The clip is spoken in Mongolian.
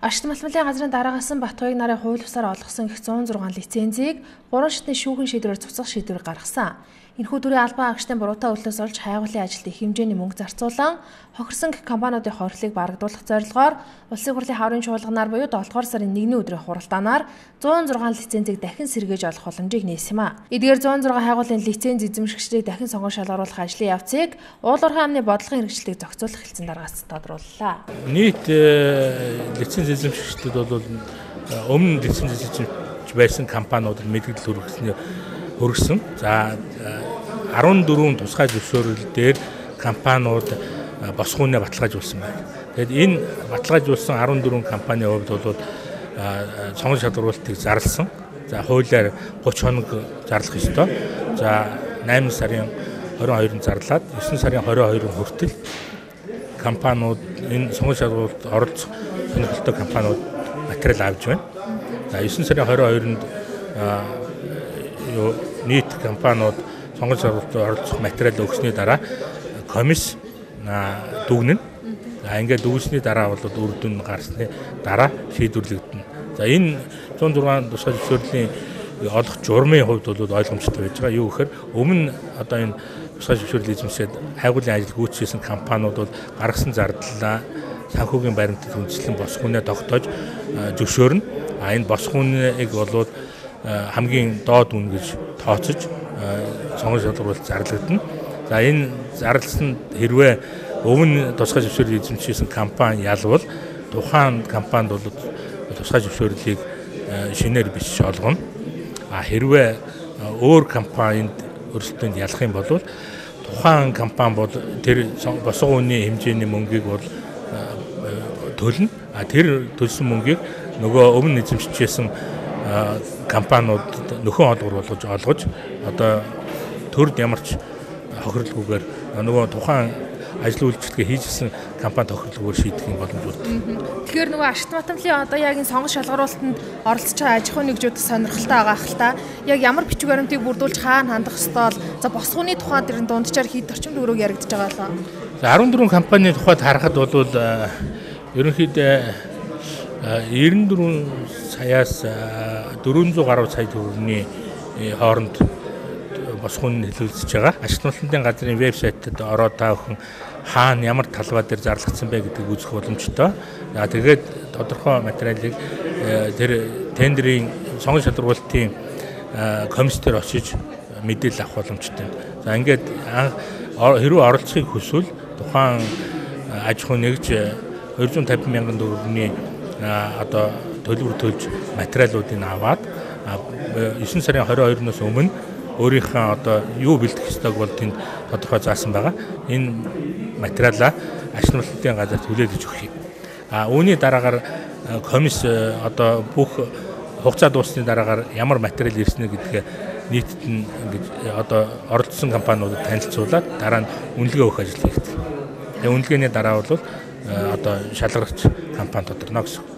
Ашигт малтмалын газрын дараагаас Батбаяг нарын хууль бусаар олгосон их 106 лицензийг 3 шатны шүүхэн шийдвэрээр цуцгах шийдвэр гаргасан. Энэхүү төрлийн албан агчдын буруутай үйлдэлээс олж хайгуулын ажилд их хэмжээний мөнгө зарцуулан хохирсон компаниудын хорилыг барагдуулах зорилгоор Улсын хурлын хаврын чуулганаар буюу 7 дугаар сарын 1-ний өдрийн хуралдаанаар 106 лицензийг дахин сэргээж олох боломжийг нээсэн юм а. Эдгээр 106 хайгуулын лиценз эзэмшигчдийг дахин сонгон шалгаруулах ажлын явцыг уулуурхайн амны бодлогын хэрэгжилтийг зохицуулах хэлсэн дараагаас тодрууллаа. Нийт лиценз эзэмшигчдүүд бол өмнө лиценз эзэмшиж байсан компаниудад мэдээлэл хүргэсэн. За 14 тусгай зөвшөөрөл дээр компаниуд босгооныг баталгаажуулсан байна. Тэгэд энэ баталгаажуулсан 14 компанийн хувьд бол сонгон шалгаруулалтыг зарласан. За хуулиар 30 хоног зарлах ёстой. За 8 сарын 22-нд зарлаад 9 сарын 22-нд хүртэл компаниуд энэ сонгон шалгаруулалт оролцох сонирхолтой компаниуд материал авч байна. За 9 сарын 22-нд нийт компаниуд сонгон шалгаруулалт оролцох материал өгсөний дараа комисс дүгнэнэ. За ингээд дүгнсний дараа бол үр дүн гарсны дараа шийдвэрлэгдэнэ. За энэ 106 тусгай зөвшөөрлийн олох журмын хувьд бол ойлгомжтой байж байгаа. Юу гэхээр өмнө одоо энэ тусгай зөвшөөрлийг эзэмшээд хайгуулын ажил гүйцэтгсэн компаниуд бол гаргасан зардлаа санхүүгийн баримтад үндэслэн босгооныг тогтоож зөвшөөрнө. Энэ босгооныг бол хамгийн доод үн гэж тооцож сонгон шалгаруулалт зарлагдана. За энэ зарласан хэрвээ өмнө тусгай зөвшөөрлийг эзэмшсэн компани ялвал тухайн компанид бол тусгай зөвшөөрлийг шинээр бичиж олгоно. Хэрвээ өөр компанид өрсөлдөөнд ялах юм бол тухайн компани бол тэр босгооны хэмжээний мөнгийг бол төлнө. Тэр төлсөн мөнгийг нөгөө өмнө эзэмшижсэн компаниуд нөхөн олгор болгож одоо төрд ямарч хохирлгүйгээр нөгөө тухайн ажил үйлчлэгээ хийжсэн компани тохирлогоор шийдэх юм боломж байна. Тэгэхээр нөгөө Ашигт Малтмалын одоо яг энэ сонгон шалгаруулалтанд оролцож байгаа аж ахуйн нэгжүүд сонирхолтой байгаа хэл та. Яг ямар бичиг баримтыг бүрдүүлж хаана хандах ёстой бол за босгооны тухайд энэ дунджаар хэд орчим төгрөг яригдж байгаа лөө. За 14 компанийн тухайд харахад бол ерөнхийдөө 94 саяас 400 гаруй сая төгрөгийн хооронд босгоон хэлүүлж байгаа. Ашигт Малтмалын газрын вебсайтад ороод та бүхэн хаана ямар талбай дээр зарлагдсан бэ гэдгийг үзэх боломжтой. За тэгээд тодорхой материалыг тэр тендерийн сонгон шалгаруулалтын комисс дээр очиж мэдээлэл авах боломжтой. За ингээд хэрвээ оролцохыг хүсвэл тухайн аж ахуй нэгж 250 мянган төгрөгийн одоо төлбөр төлж материалуудыг аваад 9 сарын 22-наас өмнө өөрийнхөө одоо юу бэлдэх ёстойг бол тэнд тодорхой заасан байгаа. Энэ материалаа Ашигт Малтмалын газар түлээлж өгөх юм. Үүний дараагаар комисс одоо бүх хугацаа дууссаны дараагаар ямар материал ирснэ гэдгээ нийтэд нь ингэж одоо оролцсон компаниудад танилцуулаад дараа нь үнэлгээ өгөх ажил хийгдэх. Тэгээ үнэлгээний дараа бол одоо шалгарч компани тодорно гэсэн.